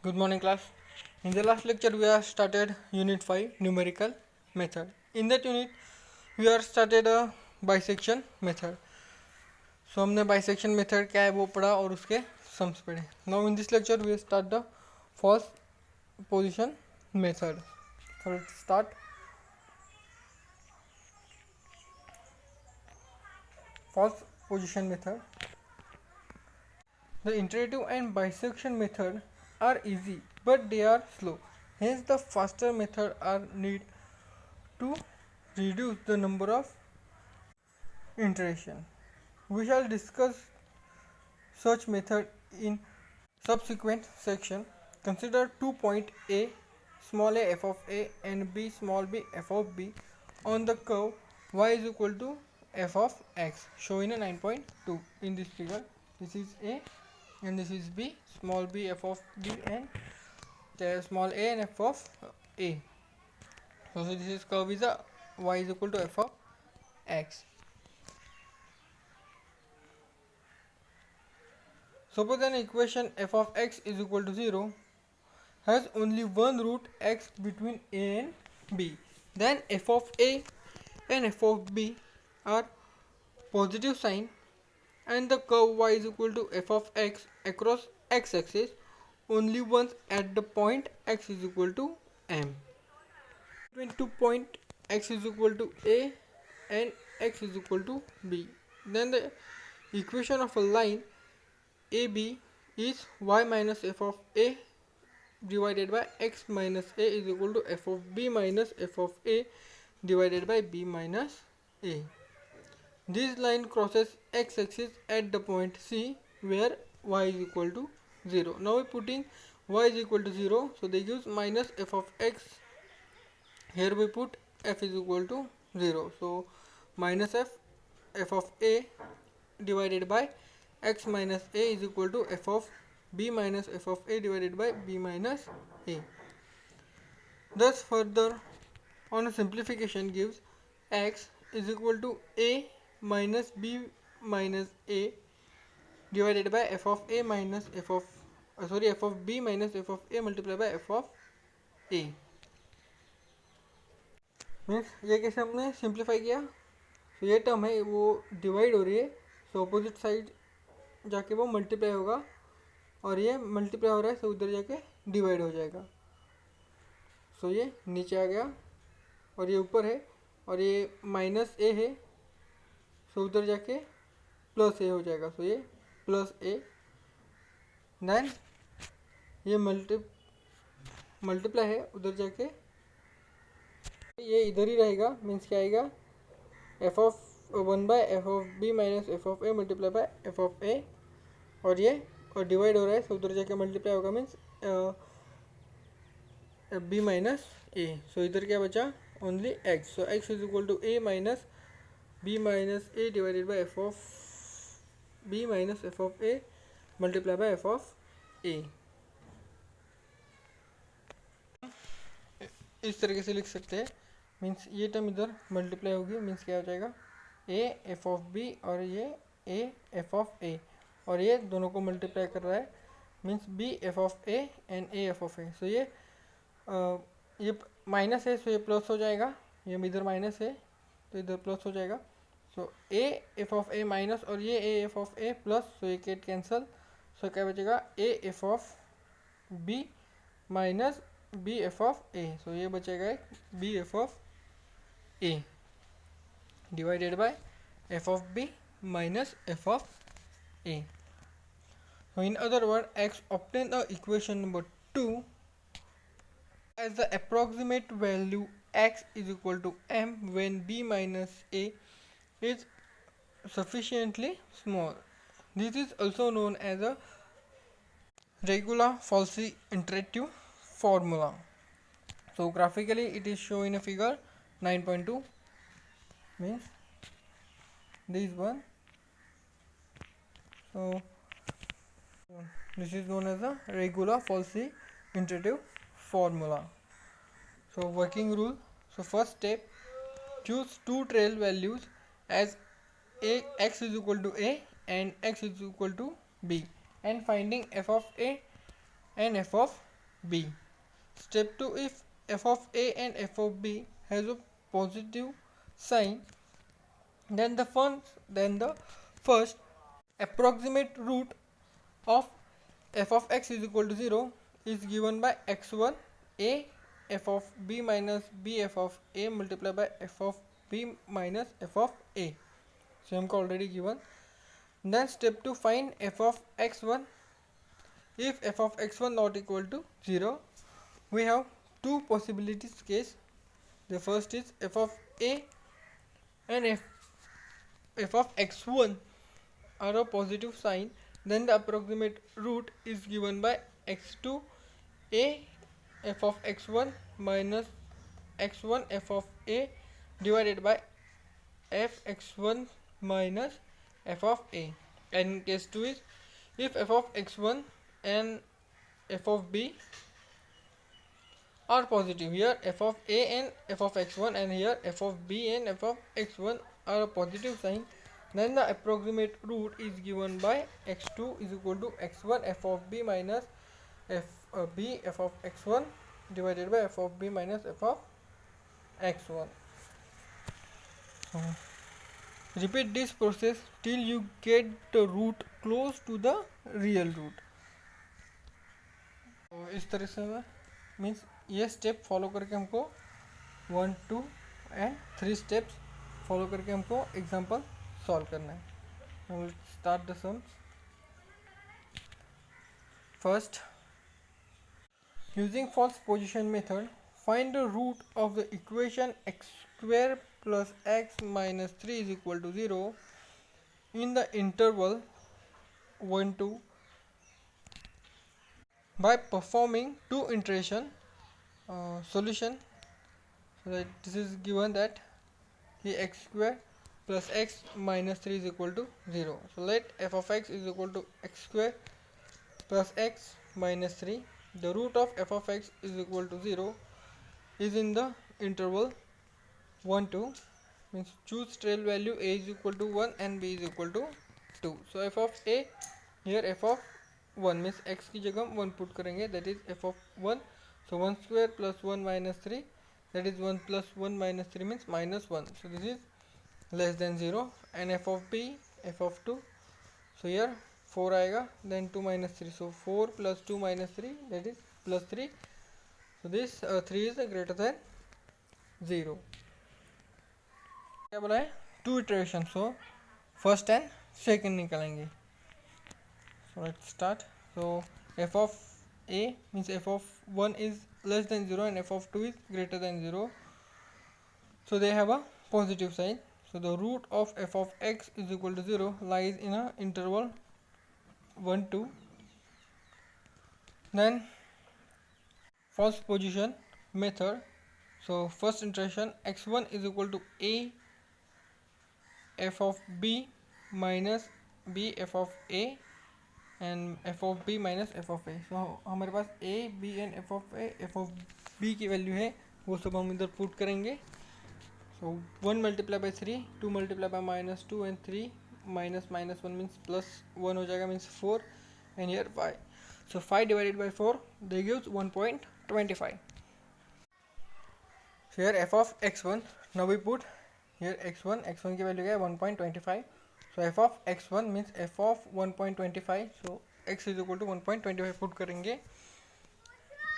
Good morning, class. In the last lecture, we have started Unit 5 numerical method. In that unit, we have started a bisection method. So हमने bisection method क्या है वो पढ़ा और उसके sums पढ़े. Now in this lecture, we start the false position method. So let's start. False position method. The iterative and bisection method are easy, but they are slow. Hence, the faster method are need to reduce the number of iteration. We shall discuss such method in subsequent section. Consider 2 point A small a f of a and b small b f of b on the curve y is equal to f of x shown in a 9.2 in this figure. This is a and this is b, small b f of b and small a and f of a. So this is curve is a y is equal to f of x. Suppose an equation f of x is equal to 0 has only one root x between a and b. Then f of a and f of b are positive sign and the curve y is equal to f of x across x-axis only once at the point x is equal to m. Between 2 point x is equal to a and x is equal to b. Then the equation of a line AB is y minus f of a divided by x minus a is equal to f of b minus f of a divided by b minus a. This line crosses x-axis at the point C where y is equal to 0. Now we putting y is equal to 0, so they gives minus f of x. Here we put f is equal to 0, so minus f of a divided by x minus a is equal to f of b minus f of a divided by b minus a. Thus further on a simplification gives x is equal to a minus b minus a divided by f of a minus f of f of b minus f of a multiplied by f of a. Means ये कैसे हमने simplify किया. तो ये term है वो divide हो रही है, सो अपोजिट साइड जाके वो मल्टीप्लाई होगा और ये मल्टीप्लाई हो रहा है तो उधर जाके डिवाइड हो जाएगा. सो ये नीचे आ गया और ये ऊपर है और ये माइनस ए है, सो उधर जाके प्लस ए हो जाएगा. सो ये प्लस ए. देन ये मल्टीप्लाई है, उधर जाके ये इधर ही रहेगा. मीन्स क्या आएगा f of 1 by f of b minus f of a multiply by f of a और ये और डिवाइड हो रहा है, सो उधर जाके मल्टीप्लाई होगा. Means b minus a. So इधर क्या बचा only x. So x is equal to a minus b minus a divided by f of b minus f of a multiply by f of a. इस तरीके से लिख सकते हैं. Means ये टर्म इधर मल्टीप्लाई होगी. मीन्स क्या हो जाएगा ए एफ ऑफ बी और ये ए एफ ऑफ ए और ये दोनों को मल्टीप्लाई कर रहा है. Means b f of a and a f of a. So ये माइनस है, सो ये प्लस हो जाएगा. ये इधर माइनस है तो इधर प्लस हो जाएगा. So a f of a minus और ये a f of a plus, so ये कैट कैंसल. सो क्या बचेगा a f of b minus b f of a. So ये बचेगा b f of a divided by f of b minus f of a. So in other words, x obtain the equation number 2 as the approximate value x is equal to m when b minus a is sufficiently small. This is also known as a regular Falsy iterative formula. So graphically it is shown in a figure 9.2. Means this one. So this is known as a regular Falsy iterative formula. So working rule. So first step, choose two trail values as x is equal to a and x is equal to b and finding f of a and f of b. Step 2, if f of a and f of b has a positive sign, then the first approximate root of f of x is equal to 0 is given by x1 a f of b minus b f of a multiplied by f of b minus f of a. So हमको already given. Then step 2, find f of x1. If f of x1 not equal to 0, we have two possibilities case. The first is f of a and f of x1 are a positive sign, then the approximate root is given by x2 a f of x1 minus x1 f of a divided by f x1 minus f of a. And case 2 is if f of x1 and f of b are positive. Here f of a and f of x1, and here f of b and f of x1 are a positive sign, then the approximate root is given by x2 is equal to x1 f of b minus f b f of x1 divided by f of b minus f of x1. So repeat this process till you get the root close to the real root. तो इस तरह से means ये step follow करके हमको 1, 2 and 3 steps follow करके हमको example solve करना है. We'll start the sums. First, using false position method, find the root of the equation x square plus x minus 3 is equal to 0 in the interval 1 to by performing two iteration solution. So that this is given that the x square plus x minus 3 is equal to 0. So let f of x is equal to x square plus x minus 3. The root of f of x is equal to 0 is in the interval 1 to, means choose trail value a is equal to 1 and b is equal to 2. So f of a, here f of 1 means x की जगह हम 1 put करेंगे, that is f of 1. So 1 square plus 1 minus 3, that is 1 plus 1 minus 3 means minus 1. So this is less than 0. And f of b, f of 2, so here 4 आएगा, then 2 minus 3, so 4 plus 2 minus 3, that is plus 3. So this 3 is greater than 0. क्या बोला है, 2 iteration, so first and second निकालेंगे. So let's start. So f of a means f of 1 is less than 0 and f of 2 is greater than 0, so they have a positive sign. So the root of f of x is equal to 0 lies in a interval 1 2. Then false position method. So first iteration x1 is equal to a f of b minus b f of a and f of b minus f of a. So हमारे पास a b and f of a, f of b की value है वो सब हम इधर put करेंगे. So 1 multiplied by 3, 2 multiplied by minus 2 and 3 minus minus 1 means plus 1 हो जाएगा, means 4, and here 5. So 5 divided by 4 they gives 1.25. So here f of x1, now we put here x1 की value क्या है 1.25. So f of x1 means f of 1.25. So x is equal to 1.25 put करेंगे.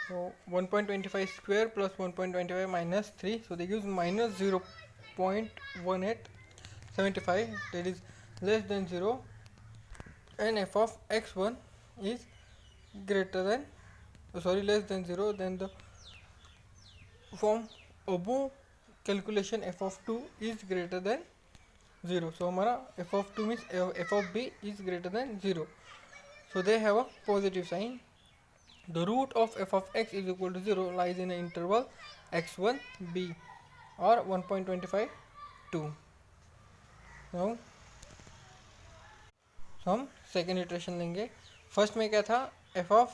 So 1.25 square plus 1.25 minus 3, so they gives minus 0.1875, that is less than 0, and f of x1 is greater than, less than 0. Then the from above calculation f of 2 is greater than 0. So हमारा f of 2 means f of b is greater than 0. So they have a positive sign. The root of f of x is equal to 0 lies in an interval x1 b or 1.25 2. Now हम second iteration लेंगे. First में क्या था, f of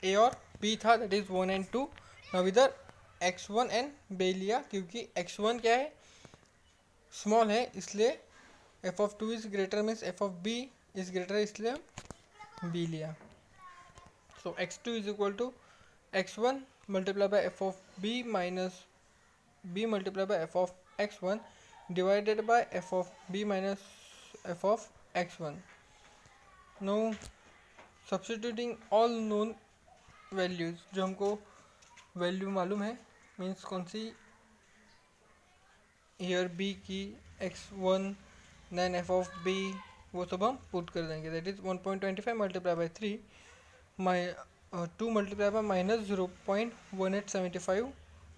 a और b था, that is 1 and 2. Now इधर x1 and b लिया क्योंकि x1 क्या है, स्मॉल है, इसलिए f of 2 is greater means f of b is greater, इसलिए हम b लिया. So x2 is equal to x1 multiplied by f of b minus b multiplied by f of x1 divided by f of b minus f of x1. Now substituting all known values, जो हमको value मालूम है, means कौन सी, here b की x1 then f of b, वो सब हम put कर देंगे. That is 1.25 multiply by 3 2 multiply by minus 0.1875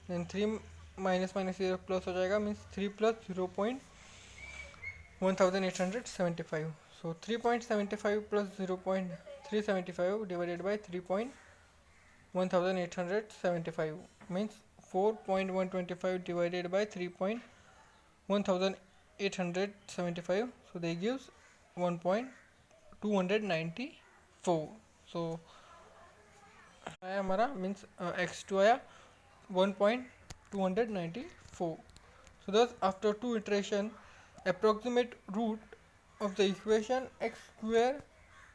then 3 minus minus ये प्लस हो जाएगा, means 3 plus 0.1875. So 3.75 plus 0.375 divided by 3.1875 means 4.125 divided by 3.1875, so they gives 1.294. so आया हमारा मीन्स x2 आया 1.294. so thus after two iteration approximate root of the equation x square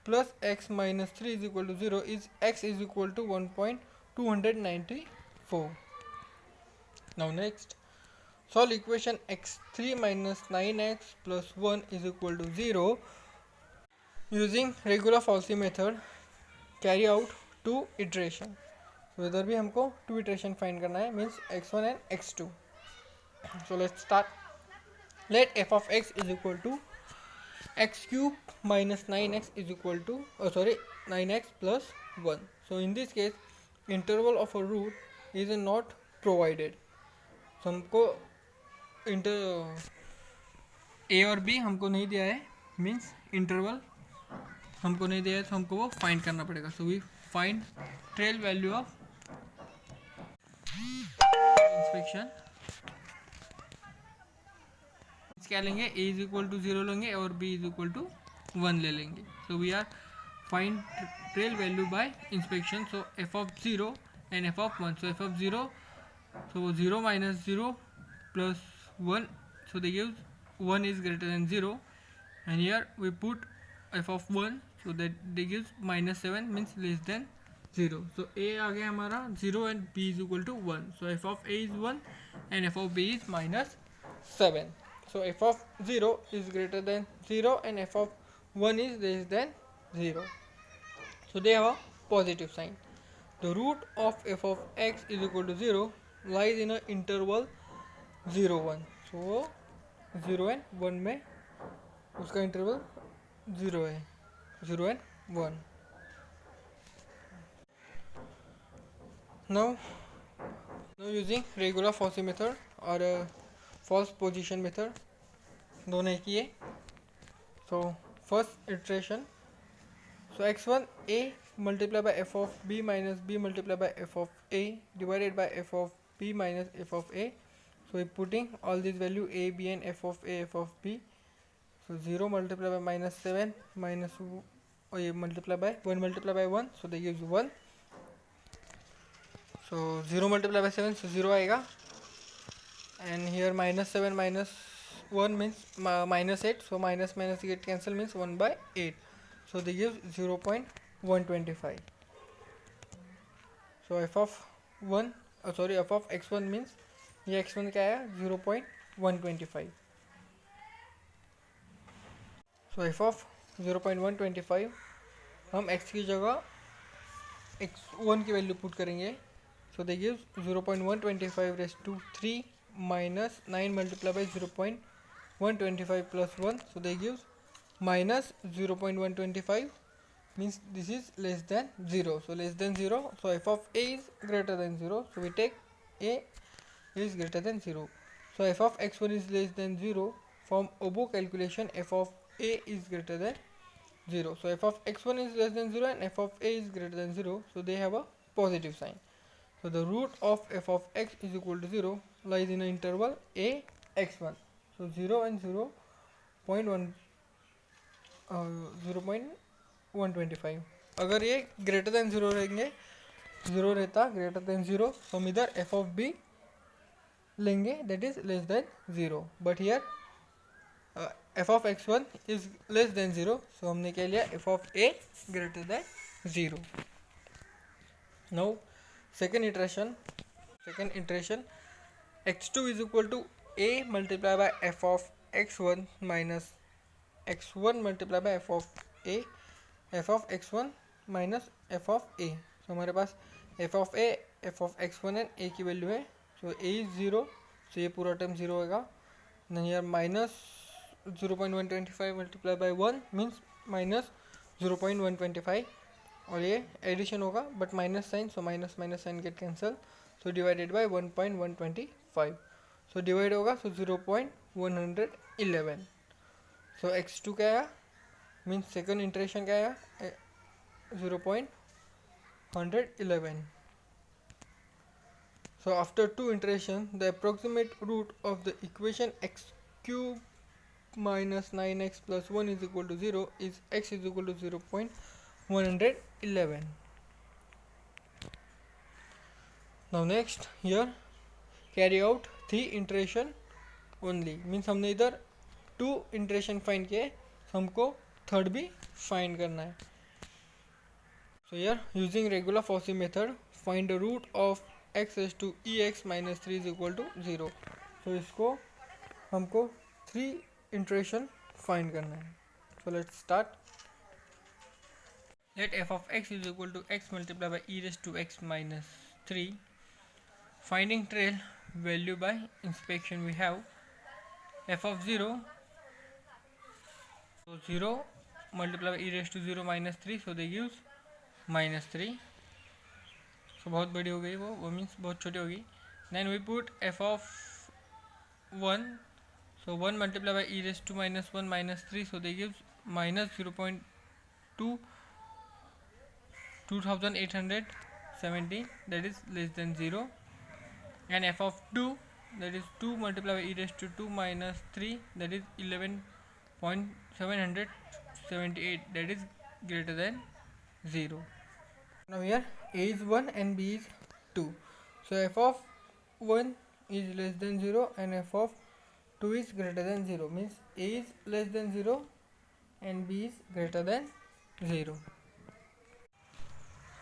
plus x minus 3 is equal to 0 is x is equal to 1.294. Now next, solve equation x3 minus 9x plus 1 is equal to 0 using regular Falsy method. Carry out two iteration. So इधर भी हमको two iteration find करना है, means x1 and x2. So let's start. Let f of x is equal to x cube minus 9x is equal to 9x plus 1. So in this case interval of a root is not provided. So हमको a और b हमको नहीं दिया है, means interval हमको नहीं दिया है, तो हमको वो फाइंड करना पड़ेगा. So we find trial value of inspection. क्या लेंगे, a इज इक्वल टू 0 लेंगे और b इज इक्वल टू 1 ले लेंगे. So we are find trial value by inspection. So f of 0 and f of 1. So f of 0, so 0 minus 0 plus 1, so they give 1 is greater than 0, and here we put f of 1, so that they gives minus 7 means less than 0. so a आ गया हमारा 0 and b is equal to 1. so f of a is 1 and f of b is minus 7. so f of 0 is greater than 0 and f of 1 is less than 0. so they have a positive sign. The root of f of x is equal to 0 lies in a interval 0 1. so 0 and 1 में उसका interval 0 है, 0 and 1. now using regular Falsy method or false position method, दोनों एक ही है. so first iteration, so x1 a multiplied by f of b minus b multiplied by f of a divided by f of b minus f of a. so we putting all these value a, b and f of a, f of b. so 0 multiplied by minus 7 minus multiplied by 1 multiplied by 1, so they gives 1. so 0 multiplied by 7, so 0 आएगा, and here minus 7 minus 1 means minus 8, so minus minus get cancel means 1 by 8, so they give 0.125. so f of 1 f of x1 means ये x1 क्या आया 0.125. so f of 0.125 हम x की जगह x1 की value put करेंगे. so they give 0.125 raised to 3 minus 9 multiplied by 0.125 plus 1, so they give minus 0.125 means this is less than 0. so less than 0, so f of a is greater than 0, so we take a is greater than 0. so f of x1 is less than 0. from above calculation f of a is greater than 0. so f of x1 is less than 0 and f of a is greater than 0, so they have a positive sign. so the root of f of x is equal to 0 lies in an interval a x1. so 0 and 0.125. अगर ये greater than 0 रहेंगे, 0 रहता greater than 0, तो हम इधर f of b लेंगे that is less than 0, but here f of x1 is less than 0, so हमने क्या लिया f of a greater than 0. Now second iteration x2 is equal to a multiplied by f of x1 minus x1 multiplied by f of x1 minus f of a. सो हमारे पास f of a, f of x1 and a की value है. सो a is 0, सो ये पूरा term 0 होगा. Then here minus 0.125 multiply by 1 means minus 0.125, और ये addition होगा but minus sign, so minus minus sign get cancel. So divided by 1.125, so divide होगा, so 0.111. सो x2 क्या आया मीन्स सेकंड इंटरेक्शन क्या आया 0.111. So after two iterations, the approximate root of the equation x cube minus 9x plus 1 is equal to 0 is x is equal to 0.111. Now next here carry out 3 iteration only, means हमने इधर 2 iteration find किए, हमको third भी find करना है. So here using regular Fossey method, find the root of x raised to ex minus 3 is equal to 0. So इसको हमको 3 iteration find करना है. So let's start. Let f of x is equal to x multiplied by e raised to x minus 3. Finding trail value by inspection, we have f of 0. So 0 multiplied by e raised to 0 minus 3, so they gives minus 3. So बहुत बड़ी हो गई वो means बहुत छोटी होगी. Then we put f of 1, so 1 multiply by e raise to minus 1 minus 3, so they gives minus 0.2817, that is less than 0. And f of 2, that is 2 multiply by e raise to 2 minus 3, that is 11.778, that is greater than 0. Now here a is 1 and b is 2. So f of 1 is less than 0 and f of 2 is greater than 0, means a is less than 0 and b is greater than 0.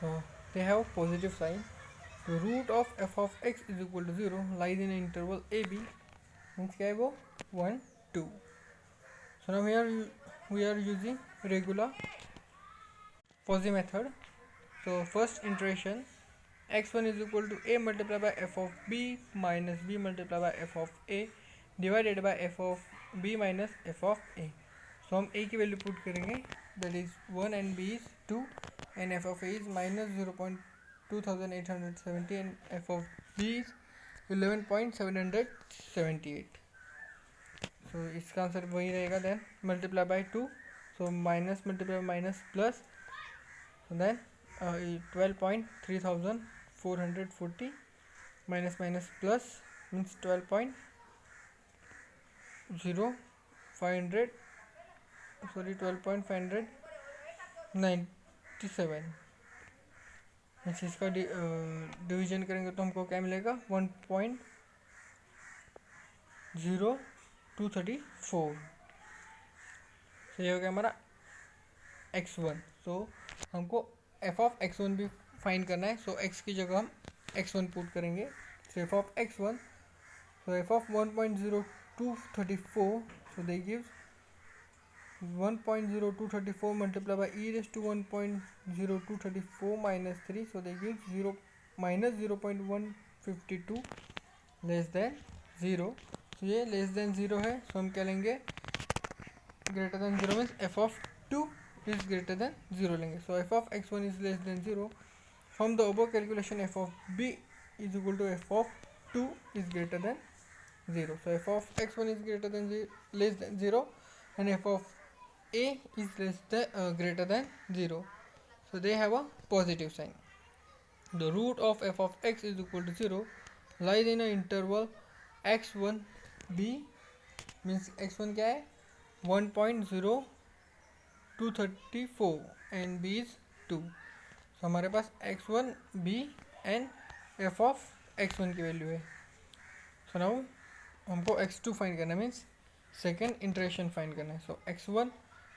So they have positive sign. The root of f of x is equal to 0 lies in an interval ab, means क्या है वो 1 2. So now here we are using regular Fossey method. So first iteration x1 is equal to a multiplied by f of b minus b multiplied by f of a divided by f of b minus f of a. So हम a की value put करेंगे, that is 1 and b is 2 and f of a is minus 0.2870 and f of b is 11.778. So इसका answer वही रहेगा. Then multiply by 2, so minus multiply minus plus, then 12.3440 minus minus plus means 12.597. Means इसका division करेंगे तो हमको क्या मिलेगा 1.0234. तो ये हो गया हमारा x1. सो हमको f ऑफ x1 भी फाइंड करना है. सो x की जगह हम x1 पुट करेंगे. So f of x1, so f of 1.0234, so they gives 1.0234 multiply by e raise to 1.0234 minus 3, so they gives minus 0.152 less than 0. तो ये लेस देन 0 है, सो हम क्या लेंगे greater than 0 means f of 2 is greater than 0 लेंगे. So f of x1 is less than 0. From the above calculation f of b is equal to f of 2 is greater than 0. So f of x1 is greater than less than 0 and f of a is greater than 0. So they have a positive sign. The root of f of x is equal to 0 lies in an interval x1 b, means x1 क्या है 1.0234 and b is 2. So हमारे पास x1 b and f of x1 की value है. So now हमको x2 find करना है, means second interaction find करना है. सो x1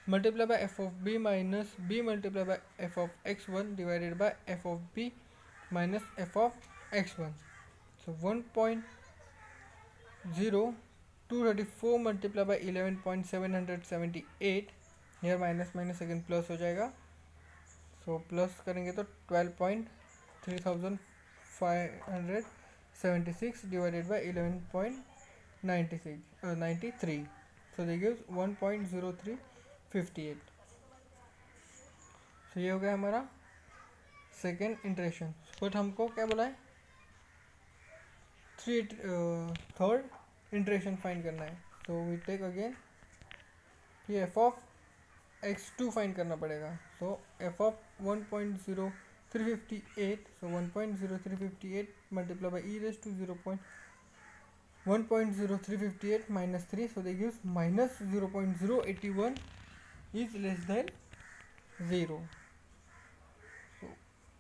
multiply by f of b minus b multiply by f of x1 divided by f of b minus f of x1. So 1.0234 multiplied by 11.778, here minus minus again plus हो जाएगा. So plus करेंगे तो 12.3576 divided by 11.93. So they gives 1.0358. So ये हो गया हमारा second interaction. But हमको क्या बोला है, थर्ड इंटरेक्शन फाइंड करना है. तो वी टेक अगेन कि एफ ऑफ x2 फाइंड करना पड़ेगा. So f of 1.0358, so 1.0358 multiply by e raise to 1.0358 minus 3, so they gives minus 0.081 is less than 0. So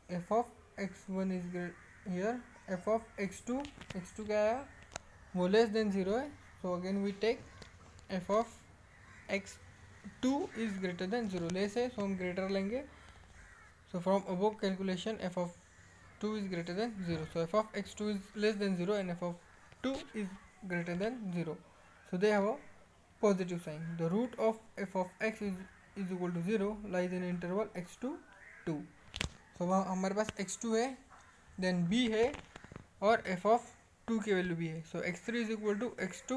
f of x1 is here, f of x2 क्या है वो less than 0 है. So again we take f of x2 is greater than 0. Less है so हम greater लेंगे. So from above calculation f of 2 is greater than 0. So f of x2 is less than 0 and f of 2 is greater than 0. So they have a positive sign. The root of f of x is equal to 0 lies in interval x to 2. So वहाँ हमारे पास x2 है, then b है और f of 2 की value भी है. So x3 is equal to x2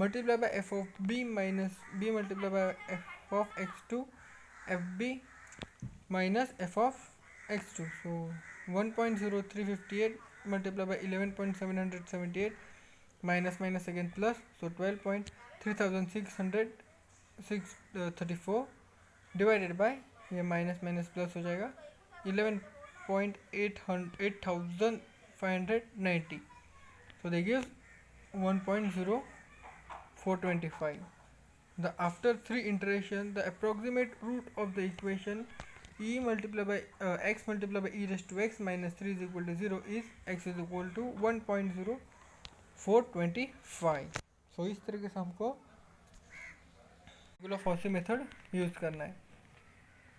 multiplied by f of b minus b multiplied by f of x2 fb minus f of x2. So 1.0358 multiplied by 11.778 minus minus again plus, so 12.3634 divided by ये minus minus plus हो जाएगा 11.8590. so they give 1.0425. the after three iteration the approximate root of the equation e multiplied by x multiplied by e raised to x minus 3 is equal to 0 is x is equal to 1.0425. so इस तरीके से हमको regular FOSSEE method use करना है.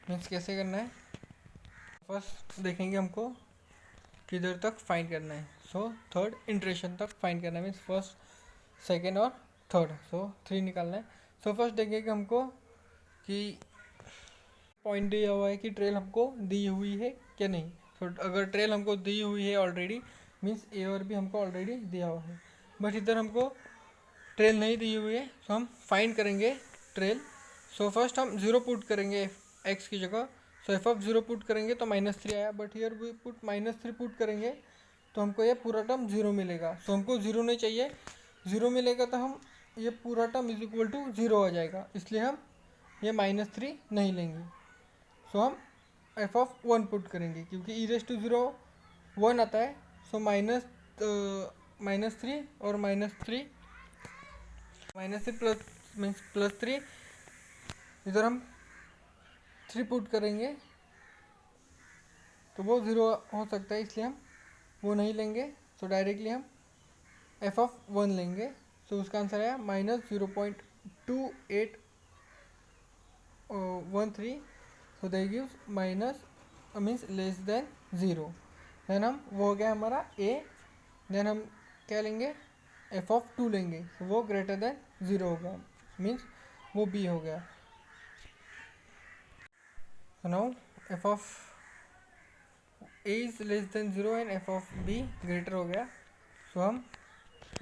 Means कैसे करना है, first देखेंगे हमको किधर तक फाइंड करना है. सो थर्ड इंटरेक्शन तक फाइंड करना है, मीन्स फर्स्ट सेकेंड और थर्ड. सो 3 निकालना है. सो फर्स्ट देखेंगे हमको कि पॉइंट दिया हुआ है कि ट्रेल हमको दी हुई है क्या नहीं. तो अगर ट्रेल हमको दी हुई है ऑलरेडी, मीन्स ए और बी हमको ऑलरेडी दिया हुआ है. बट इधर हमको ट्रेल नहीं दी हुई है, तो हम फाइंड करेंगे ट्रेल. सो फर्स्ट हम 0 पुट करेंगे एक्स की जगह. सो एफ ऑफ 0 पुट करेंगे तो -3 आया, but here we put -3 put करेंगे तो हमको ये पूरा टर्म 0 मिलेगा. सो हमको 0 नहीं चाहिए, 0 मिलेगा तो हम ये पूरा टर्म इज इक्वल टू 0 आ जाएगा, इसलिए हम ये -3 नहीं लेंगे. सो हम एफ ऑफ 1 पुट करेंगे क्योंकि ई रेज टू 0 1 आता है. सो -3 और -3 प्लस मीन्स +3, इधर हम 3 पुट करेंगे तो वो 0 हो सकता है, इसलिए हम वो नहीं लेंगे. सो डायरेक्टली हम एफ ऑफ 1 लेंगे. सो उसका आंसर है -0.2813. So that gives minus means less than 0. Then हम वो हो गया हमारा ए. देन हम क्या लेंगे, एफ ऑफ 2 लेंगे. तो वो ग्रेटर देन 0 होगा, मीन्स वो बी हो गया. So now f of a is less than 0 and f of b greater हो गया. so हम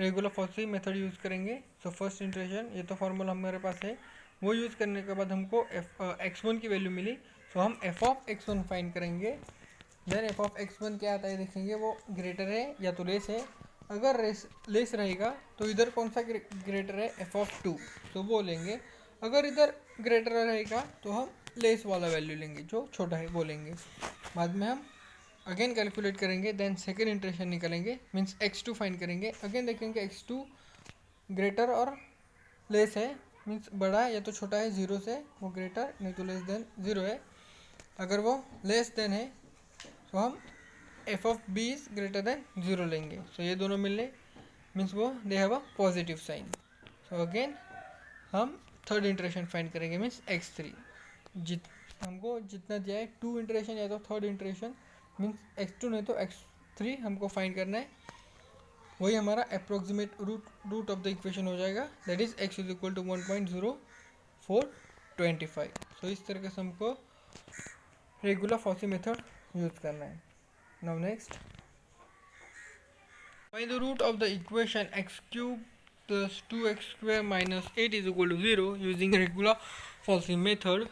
रेगुलर फॉसी मेथड यूज़ करेंगे. सो फर्स्ट इंटरेक्शन ये तो फॉर्मूला हमारे पास है, वो यूज़ करने के बाद हमको x1 की वैल्यू मिली. सो हम f ऑफ x1 फाइंड करेंगे. देन f ऑफ x1 क्या आता है देखेंगे, वो ग्रेटर है या तो लेस है. अगर लेस रहेगा तो इधर कौन सा ग्रेटर है, f ऑफ 2, तो वो लेंगे. अगर इधर ग्रेटर रहेगा तो हम लेस वाला वैल्यू लेंगे, जो छोटा है वो लेंगे. बाद में हम अगेन कैलकुलेट करेंगे. देन सेकेंड इंटरेक्शन निकालेंगे, मीन्स x2 फाइंड करेंगे. अगेन देखेंगे x2 ग्रेटर और लेस है, मीन्स बड़ा है या तो छोटा है 0 से, वो ग्रेटर नहीं तो लेस देन 0 है. अगर वो लेस देन है तो हम f of b is greater than 0 लेंगे. सो ये दोनों मिलने मीन्स वो they have a positive sign. So again हम थर्ड इंटरेक्शन फाइंड करेंगे, मीन्स x3. हमको जितना दिया है 2 इंटरेक्शन या तो थर्ड इंटरेक्शन मीन्स x2 नहीं तो x3 हमको फाइंड करना है, वही हमारा approximate root of the equation हो जाएगा, that is x is equal to 1.0425. So इस तरीके से हमको रेगुलर फॉसी मेथड यूज करना है. Now next, find the root of the equation x cube plus 2x square minus 8 is equal to 0 using regular Fauci method.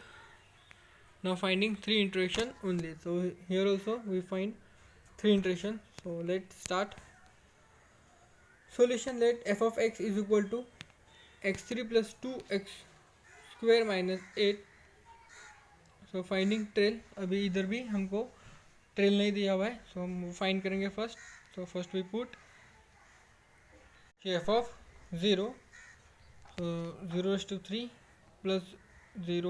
Now finding 3 iteration only. So here also we find 3 iteration. So let's start. Solution, let f of x is equal to x3 plus 2x square minus 8. So finding trail, अभी इधर भी हमको trail नहीं दिया हुआ है, so हम find करेंगे first. So first we put f of 0, so 0 is to 3 plus 0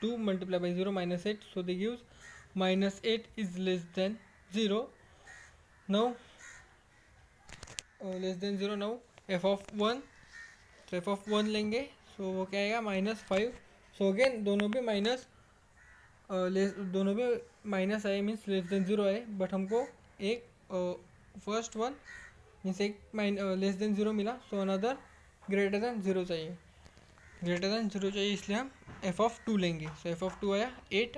2 multiplied by 0 minus 8, so they gives minus 8 is less than 0. Now less than 0. now f of 1, so f of 1 लेंगे, so वो क्या आएगा -5. so again दोनों भी minus आए, means less than 0 आए, but हमको एक फर्स्ट वन मीन्स एक लेस देन 0 मिला, सो अनदर ग्रेटर देन 0 चाहिए, इसलिए हम f of 2 लेंगे. सो f of 2 आया 8,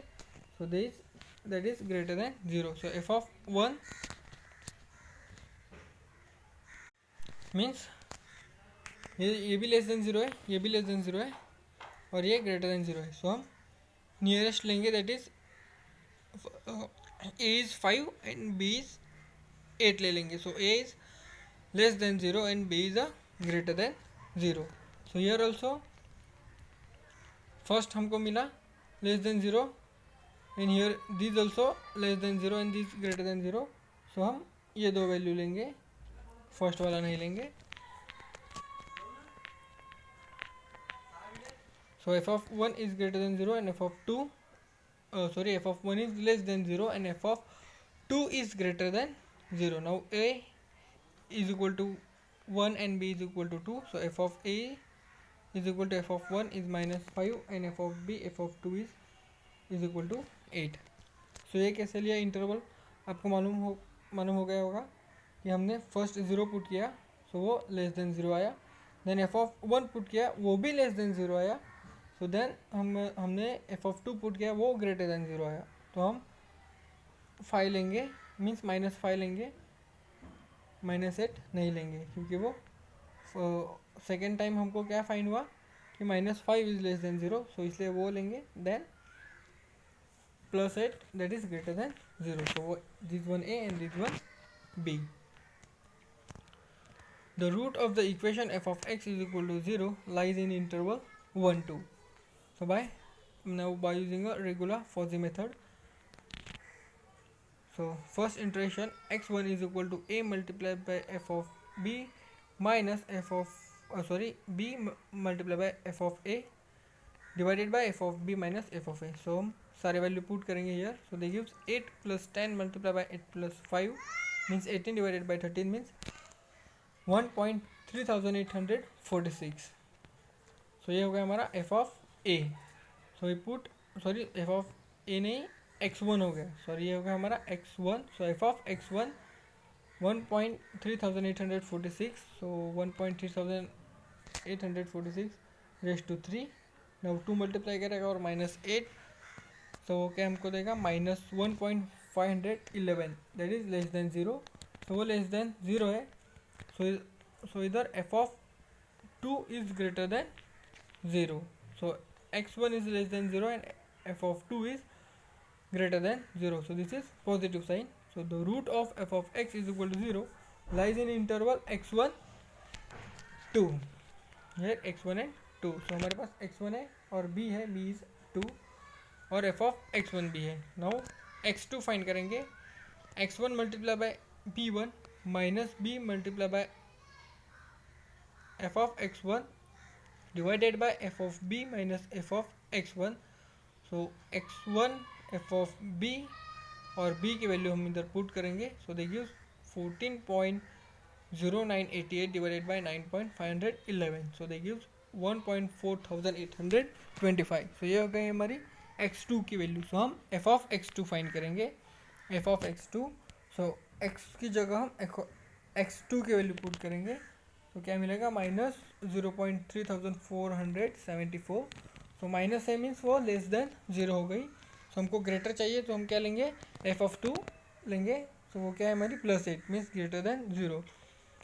so that is greater than 0. So f of 1 means ये भी लेस देन 0 है, ये भी लेस देन 0 है, और ये ग्रेटर देन 0 है. सो हम नियरेस्ट लेंगे, that is a is 5 and b is 8 ले लेंगे. सो a is less than 0 and b is a greater than 0. So here also first हमको मिला less than 0 and here this also less than 0 and this greater than 0. So हम ये दो value लेंगे, first वाला नहीं लेंगे. So f of 1 is greater than 0 and f of 2 f of 1 is less than 0 and f of 2 is greater than 0. Now a is equal to 1 and b is equal to 2, so f of a is equal to f of 1 is -5 and f of b, f of 2 is equal to 8. so ये कैसे लिया interval, आपको मालूम हो गया होगा कि हमने फर्स्ट 0 पुट किया, सो वो लेस देन 0 आया, देन f of 1 पुट किया, वो भी लेस देन 0 आया, सो देन हमने f of 2 पुट किया, वो ग्रेटर देन 0 आया. तो हम 5 लेंगे, मीन्स -5 लेंगे, -8 नहीं लेंगे, क्योंकि वो सेकेंड टाइम हमको क्या फाइंड हुआ कि -5 इज लेस देन 0, सो इसलिए वो लेंगे. Then +8 that is greater than 0, so this one a and this one b. The root of the equation f of x is equal to 0 lies in interval 1 2. So by using a regular Fauci method. So first iteration, x1 is equal to a multiplied by f of b minus b multiplied by f of a divided by f of b minus f of a. So हम सारे value put करेंगे here. So they gives 8 plus 10 multiplied by 8 plus 5 means 18 divided by 13 means 1.3846. So ये हो गया हमारा f of a. So we put f of a नहीं x1 हो गया, सॉरी ये हो गया हमारा x1. So f of x1 1.3846, so 1.3846 raise to 3. Now 2 multiply करेगा और -8, तो वो क्या हमको देगा -1.511, that is less than 0. So वो लेस देन 0 है, सो इधर f of 2 is greater than 0. So x1 is less than 0 and f of 2 is greater than 0. So this is positive sign. So the root of f of x is equal to 0 lies in interval x1 2. Here x1 and 2. So हमारे पास x1 है और b है, b is 2 और f of x1 भी है. Now x2 find करेंगे. x1 multiplied by b1 minus b multiplied by f of x1 divided by f of b minus f of x1. So x1 f of b और b की value हम इधर put करेंगे. So they gives 14.0988 divided by 9.511. So they gives 1.4825. So ये हो गई हमारी x2 की वैल्यू. सो हम f of x2 फाइंड करेंगे. F of x two. So x की जगह हम एक्स टू की वैल्यू पुट करेंगे, तो क्या मिलेगा माइनस 0.3474। सो माइनस है मीन्स वो लेस देन ज़ीरो हो गई। सो हमको ग्रेटर चाहिए तो हम क्या लेंगे, एफ ऑफ टू लेंगे। सो वो क्या है हमारी +8 means greater than zero.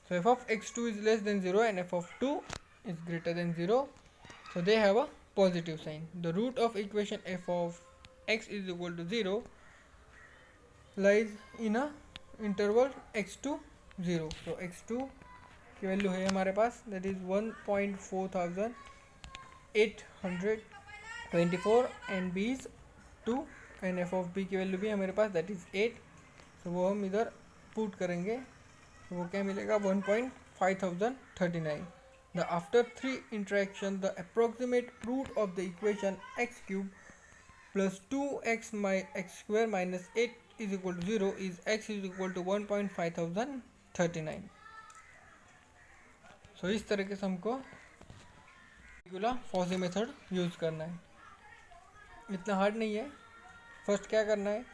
So f of x2 is less than 0 and f of 2 is greater than 0. So they have a positive sign. The root of equation f of x is equal to 0 lies in a interval x to 0. So x2 की value है हमारे पास that is 1.4824 and b is 2 and f of b की value भी हमारे पास that is 8. So वो हम इधर put करेंगे, तो वो क्या मिलेगा 1.5039. The after 3 interaction the approximate root of the equation x cube plus 2x x square minus 8 is equal to 0 is x is equal to 1.5039. So इस तरीके से हमको रेगुलर फॉसी मेथड यूज़ करना है, इतना हार्ड नहीं है। फर्स्ट क्या करना है,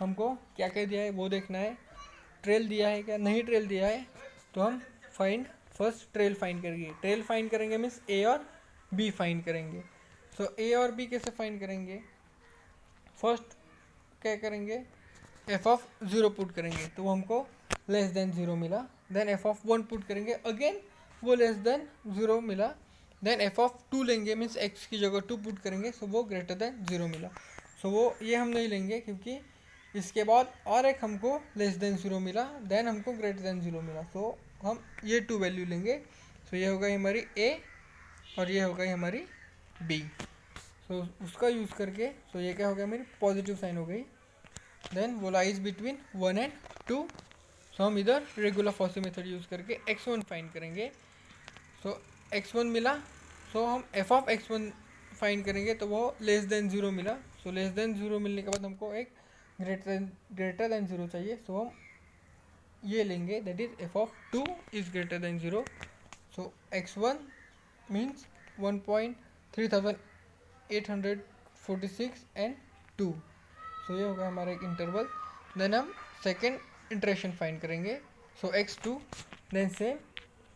हमको क्या क्या दिया है वो देखना है, ट्रेल दिया है क्या, नहीं ट्रेल दिया है तो हम फर्स्ट ट्रेल फाइंड करेंगे। ट्रेल फाइंड करेंगे मीन्स ए और बी फाइंड करेंगे। सो ए और बी कैसे फाइंड करेंगे, फर्स्ट क्या करेंगे, एफ ऑफ ज़ीरो पुट करेंगे तो वो हमको लेस देन ज़ीरो मिला। Then f of one put करेंगे, अगेन वो लेस देन ज़ीरो मिला। देन एफ ऑफ टू लेंगे मीन्स एक्स की जगह टू पुट करेंगे, सो वो ग्रेटर देन ज़ीरो मिला। सो वो ये हम नहीं लेंगे क्योंकि इसके बाद और एक हमको लेस देन ज़ीरो मिला, देन हमको ग्रेटर देन ज़ीरो मिला। सो हम ये टू वैल्यू लेंगे। सो ये हो गई हमारी ए और ये हो गई हमारी बी। सो उसका यूज़ करके सो ये क्या हो गया, मेरी पॉजिटिव साइन हो गई। देन वो लाइज बिटवीन 1 and 2। सो हम इधर रेगुलर फॉसी मेथड यूज़ करके x1 फाइंड करेंगे। सो x1 मिला, सो हम एफ ऑफ x1 फाइंड करेंगे तो वो लेस देन ज़ीरो मिला। सो लेस देन ज़ीरो मिलने के बाद हमको एक ग्रेटर देन ज़ीरो चाहिए। सो हम ये लेंगे that is f of two is greater than zero. So x1 means 1.3846 and 2। सो ये होगा हमारा एक इंटरवल। देन हम सेकेंड इंटरेक्शन फाइंड करेंगे। सो x2 देन से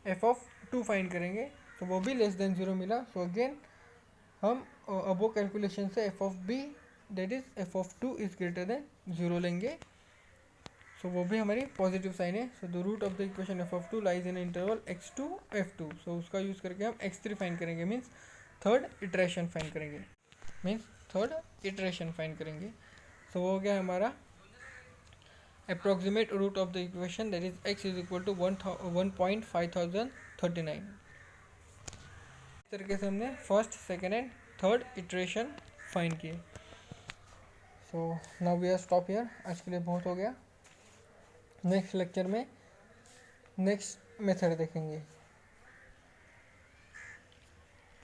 एफ ऑफ टू फाइंड करेंगे, तो वो भी लेस देन ज़ीरो मिला। सो अगेन हम अबो कैलकुलेशन से f of b that is f of two is greater than zero लेंगे। सो वो भी हमारी पॉजिटिव साइन है। So the root of the equation f of two lies in interval x2 f2। सो उसका use करके हम x3 फाइंड करेंगे मीन्स थर्ड इटरेशन फाइंड करेंगे। सो वो हो गया हमारा approximate root of the equation that is x is equal to 1.5039। इस तरीके से हमने first second and third iteration find किए। So now we are stop here, आज के लिए बहुत हो गया। नेक्स्ट लेक्चर में नेक्स्ट मेथड देखेंगे।